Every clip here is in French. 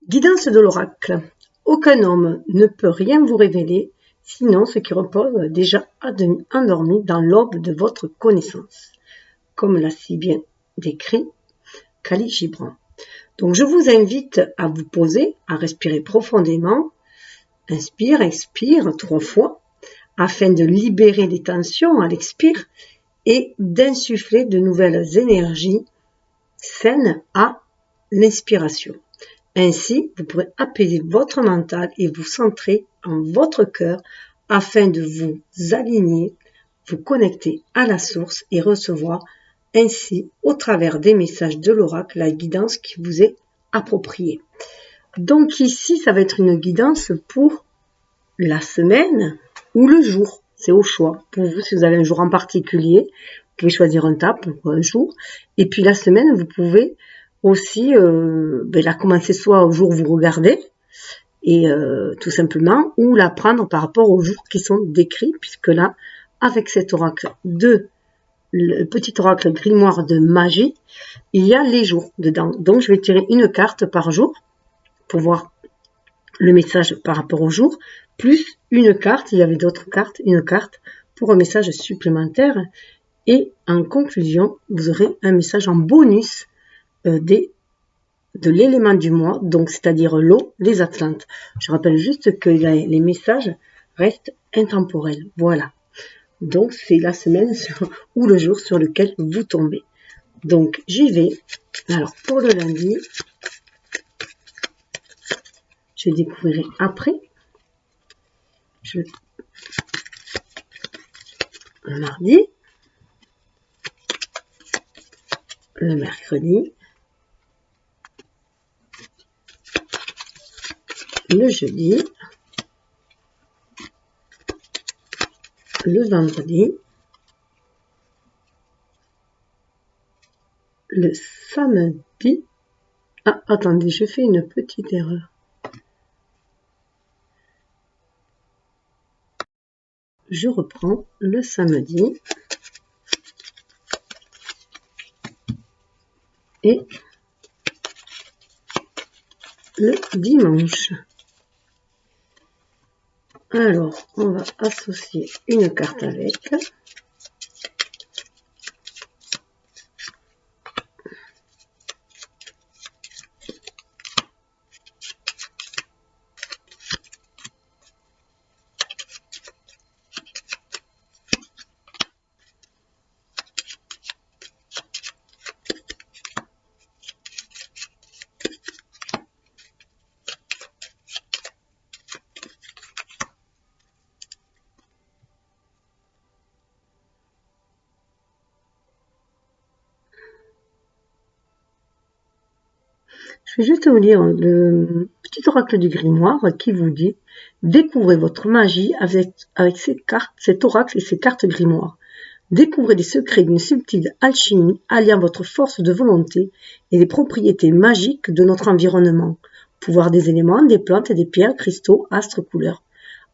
Guidance de l'oracle. Aucun homme ne peut rien vous révéler, sinon ce qui repose déjà endormi dans l'aube de votre connaissance, comme l'a si bien décrit Khalil Gibran. Donc je vous invite à vous poser, à respirer profondément, inspire, expire 3 fois, afin de libérer les tensions à l'expire et d'insuffler de nouvelles énergies saines à l'inspiration. Ainsi, vous pourrez apaiser votre mental et vous centrer en votre cœur afin de vous aligner, vous connecter à la source et recevoir ainsi, au travers des messages de l'oracle, la guidance qui vous est appropriée. Donc ici, ça va être une guidance pour la semaine ou le jour. C'est au choix. Pour vous, si vous avez un jour en particulier, vous pouvez choisir un TAP pour un jour. Et puis la semaine, vous pouvez aussi la commencer soit au jour où vous regardez, et tout simplement, ou la prendre par rapport aux jours qui sont décrits, puisque là, avec cet oracle le petit oracle grimoire de magie, il y a les jours dedans. Donc je vais tirer une carte par jour pour voir le message par rapport au jour, plus une carte, il y avait d'autres cartes, une carte pour un message supplémentaire. Et en conclusion, vous aurez un message en bonus de l'élément du mois, donc c'est-à-dire l'eau, les Atlantes. Je rappelle juste que les messages restent intemporels. Voilà. Donc c'est la semaine ou le jour sur lequel vous tombez. Donc j'y vais. Alors pour le lundi, je découvrirai après. Le mardi, le mercredi, le jeudi, le vendredi, le samedi. Ah, attendez, je fais une petite erreur. Je reprends le samedi et le dimanche. Alors, on va associer une carte avec. Je vais juste vous lire le petit oracle du grimoire qui vous dit « Découvrez votre magie avec ces cartes, cet oracle et ces cartes grimoire. Découvrez les secrets d'une subtile alchimie alliant votre force de volonté et les propriétés magiques de notre environnement, pouvoir des éléments, des plantes, des pierres, cristaux, astres, couleurs,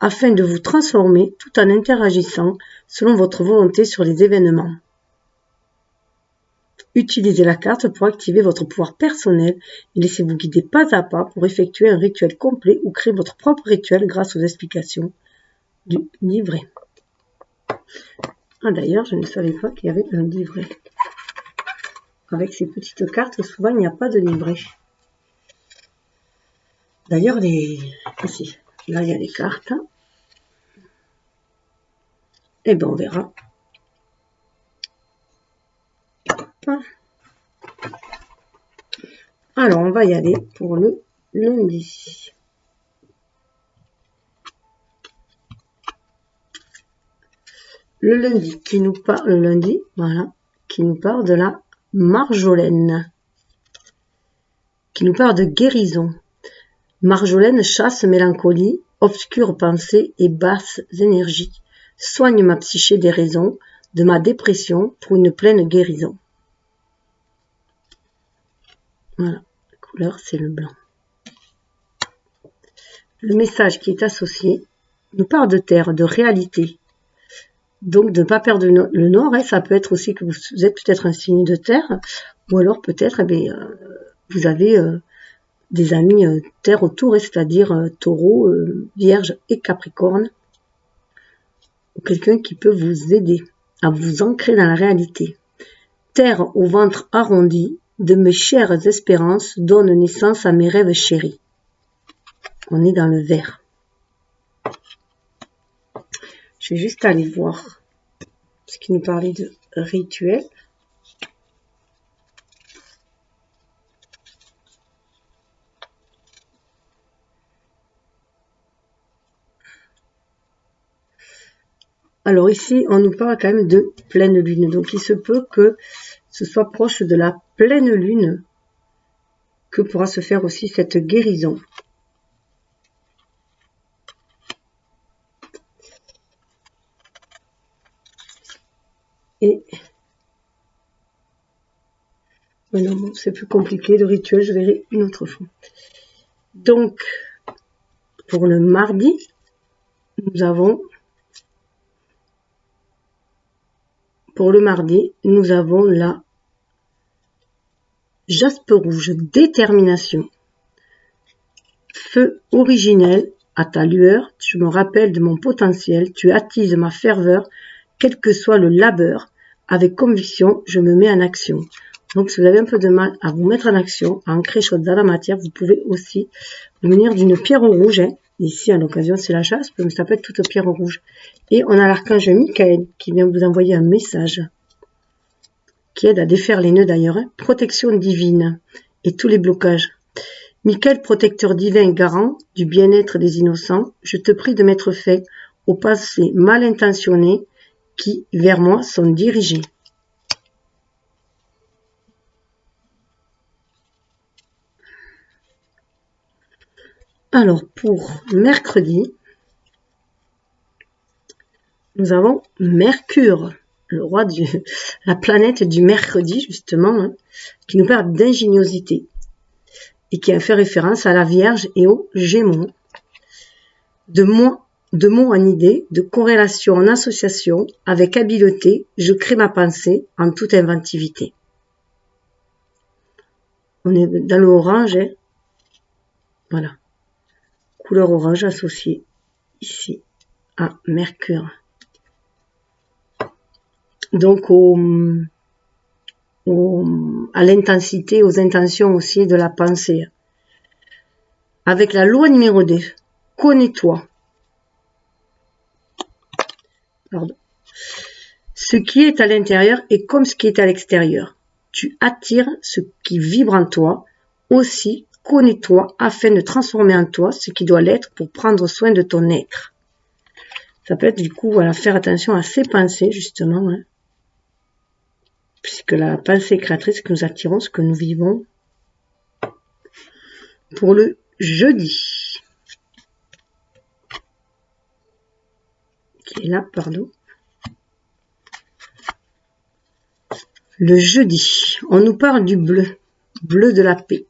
afin de vous transformer tout en interagissant selon votre volonté sur les événements. » Utilisez la carte pour activer votre pouvoir personnel et laissez-vous guider pas à pas pour effectuer un rituel complet ou créer votre propre rituel grâce aux explications du livret. Ah, d'ailleurs, je ne savais pas qu'il y avait un livret. Avec ces petites cartes, souvent il n'y a pas de livret. D'ailleurs, ici, là il y a les cartes. Et bien on verra. Alors, on va y aller pour le lundi. Le lundi qui nous parle, qui nous parle de la Marjolaine, qui nous parle de guérison. Marjolaine chasse mélancolie, obscure pensée et basses énergies. Soigne ma psyché des raisons de ma dépression pour une pleine guérison. Voilà, la couleur c'est le blanc. Le message qui est associé nous parle de terre, de réalité. Donc de ne pas perdre le nord, ça peut être aussi que vous êtes peut-être un signe de terre, ou alors peut-être vous avez des amis terre autour, c'est-à-dire taureau, vierge et capricorne. Ou quelqu'un qui peut vous aider à vous ancrer dans la réalité. Terre au ventre arrondi, de mes chères espérances donne naissance à mes rêves chéris. On est dans le vert. Je vais juste aller voir ce qui nous parlait de rituel. Alors ici, on nous parle quand même de pleine lune. Donc il se peut que ce soit proche de la pleine lune que pourra se faire aussi cette guérison. Et non, bon, c'est plus compliqué, le rituel, je verrai une autre fois. Donc, pour le mardi, nous avons la jaspe rouge, détermination. Feu originel, à ta lueur, je me rappelle de mon potentiel, tu attises ma ferveur, quel que soit le labeur. Avec conviction, je me mets en action. Donc, si vous avez un peu de mal à vous mettre en action, à ancrer chose dans la matière, vous pouvez aussi vous munir d'une pierre rouge. Ici, à l'occasion, c'est la jaspe, mais ça peut être toute pierre rouge. Et on a l'archange Michael qui vient vous envoyer un message qui aide à défaire les nœuds d'ailleurs. Protection divine et tous les blocages. Michael, protecteur divin garant du bien-être des innocents, je te prie de mettre fin aux pensées mal intentionnées qui, vers moi, sont dirigées. Alors, pour mercredi, nous avons Mercure, le roi la planète du mercredi, justement, qui nous parle d'ingéniosité et qui a fait référence à la Vierge et aux Gémeaux. De mots en idée, de corrélation en association, avec habileté, je crée ma pensée en toute inventivité. On est dans le orange, voilà. Couleur orange associée ici à Mercure. Donc à l'intensité, aux intentions aussi de la pensée. Avec la loi numéro 2, connais-toi. Pardon. Ce qui est à l'intérieur est comme ce qui est à l'extérieur. Tu attires ce qui vibre en toi. Aussi, connais-toi afin de transformer en toi ce qui doit l'être pour prendre soin de ton être. Ça peut être du coup, voilà, faire attention à ses pensées, justement. Puisque la pensée créatrice que nous attirons, ce que nous vivons. Pour le jeudi. Qui est là, pardon. Le jeudi, on nous parle du bleu. Bleu de la paix.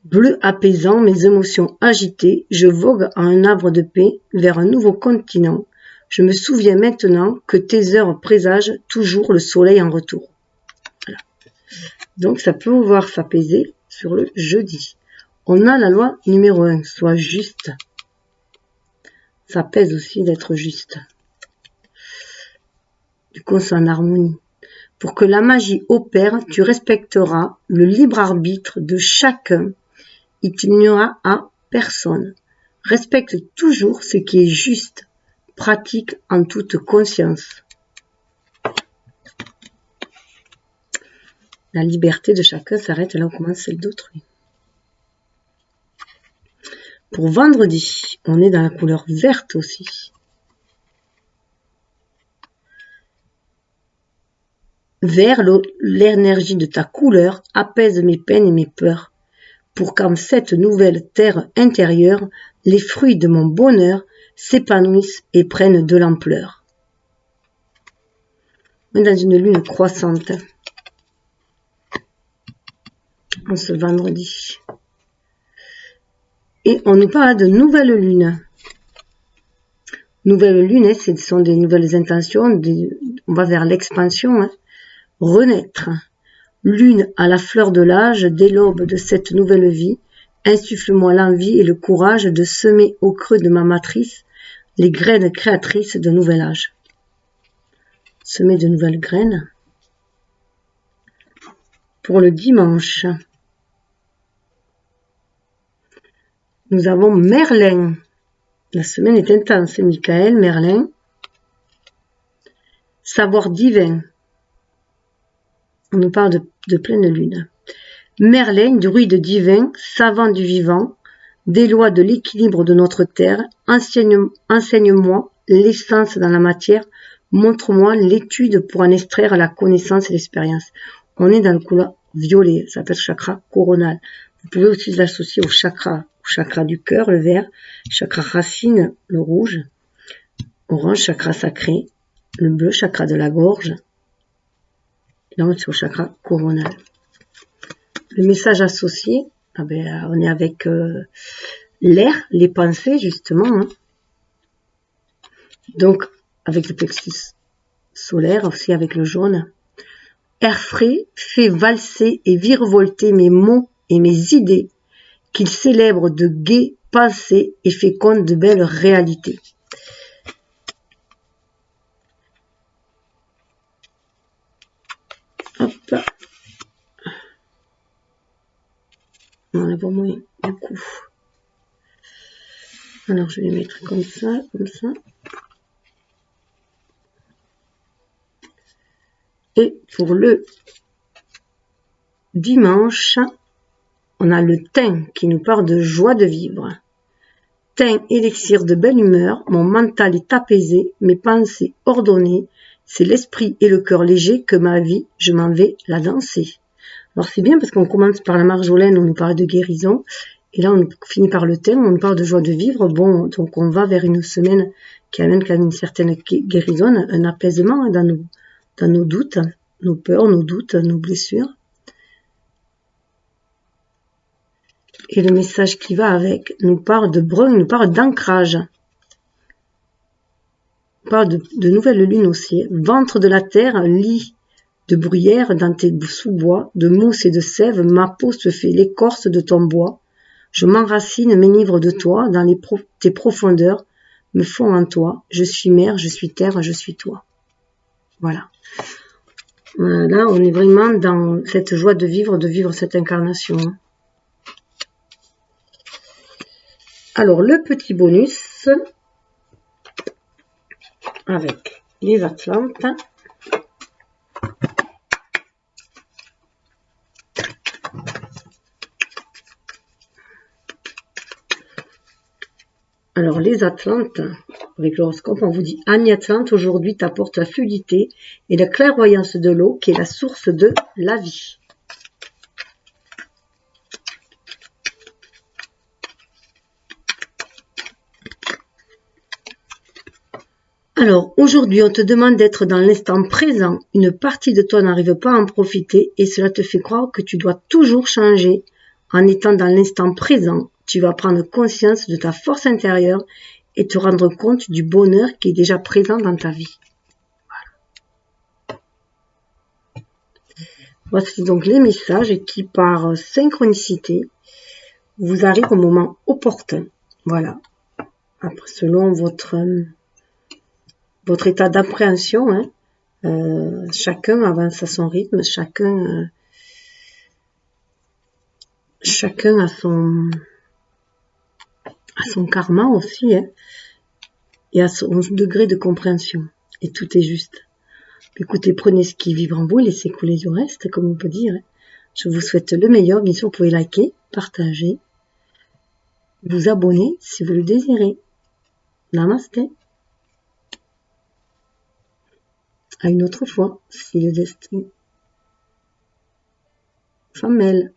Bleu apaisant, mes émotions agitées, je vogue à un arbre de paix vers un nouveau continent. Je me souviens maintenant que tes heures présagent toujours le soleil en retour. Voilà. Donc ça peut pouvoir s'apaiser sur le jeudi. On a la loi numéro 1, sois juste. Ça pèse aussi d'être juste. Du coup, c'est en harmonie. Pour que la magie opère, tu respecteras le libre arbitre de chacun. Il n'y aura à personne. Respecte toujours ce qui est juste. Pratique en toute conscience. La liberté de chacun s'arrête là où commence celle d'autrui. Pour vendredi, on est dans la couleur verte aussi. Vert, l'énergie de ta couleur apaise mes peines et mes peurs. Pour qu'en cette nouvelle terre intérieure, les fruits de mon bonheur s'épanouissent et prennent de l'ampleur. On est dans une lune croissante. En ce vendredi. Et on nous parle de nouvelle lune. Nouvelle lune, ce sont des nouvelles intentions. On va vers l'expansion. Renaître. Lune à la fleur de l'âge, dès l'aube de cette nouvelle vie, insuffle-moi l'envie et le courage de semer au creux de ma matrice les graines créatrices de nouvel âge. Semer de nouvelles graines. Pour le dimanche, nous avons Merlin. La semaine est intense. Michael, Merlin. Savoir divin. On nous parle de pleine lune. Merlin, druide divin, savant du vivant, des lois de l'équilibre de notre terre, enseigne-moi l'essence dans la matière, montre-moi l'étude pour en extraire la connaissance et l'expérience. On est dans le couleur violet, ça s'appelle chakra coronal. Vous pouvez aussi l'associer au chakra du cœur, le vert, chakra racine, le rouge, orange, chakra sacré, le bleu, chakra de la gorge. Et là, on est au chakra coronal. Le message associé, on est avec l'air, les pensées justement. Hein. Donc, avec le plexus solaire, aussi avec le jaune. Air frais fait valser et virevolter mes mots et mes idées, qu'il célèbre de gaies pensées et féconde de belles réalités. Hop. On en a vraiment du coup. Alors, je vais mettre comme ça, comme ça. Et pour le dimanche, on a le thym qui nous parle de joie de vivre. Thym, élixir de belle humeur, mon mental est apaisé, mes pensées ordonnées, c'est l'esprit et le cœur léger que ma vie, je m'en vais la danser. Alors c'est bien parce qu'on commence par la marjolaine, on nous parle de guérison, et là on finit par le thym, on nous parle de joie de vivre. Bon, donc on va vers une semaine qui amène quand même une certaine guérison, un apaisement dans nos doutes, nos peurs, nos doutes, nos blessures. Et le message qui va avec nous parle de brun, nous parle d'ancrage. Nous parle de nouvelle lune aussi. Ventre de la terre, lit de bruyère dans tes sous-bois, de mousse et de sève, ma peau se fait l'écorce de ton bois. Je m'enracine, m'enivre de toi, dans tes profondeurs, me fond en toi. Je suis mer, je suis terre, je suis toi. Voilà. Là, on est vraiment dans cette joie de vivre cette incarnation. Alors, le petit bonus avec les Atlantes. Alors, les Atlantes, avec l'horoscope, on vous dit Annie Atlante, aujourd'hui t'apporte la fluidité et la clairvoyance de l'eau qui est la source de la vie. Alors, aujourd'hui, on te demande d'être dans l'instant présent. Une partie de toi n'arrive pas à en profiter et cela te fait croire que tu dois toujours changer. En étant dans l'instant présent, tu vas prendre conscience de ta force intérieure et te rendre compte du bonheur qui est déjà présent dans ta vie. Voilà. Voici donc les messages qui, par synchronicité, vous arrivent au moment opportun. Voilà. Après, selon votre état d'appréhension, hein, chacun avance à son rythme, chacun a son karma aussi, hein, et à son degré de compréhension. Et tout est juste. Écoutez, prenez ce qui vibre en vous et laissez couler du reste, comme on peut dire. Je vous souhaite le meilleur. Bien sûr, vous pouvez liker, partager, vous abonner si vous le désirez. Namasté. À une autre fois, si le destin s'en mêle.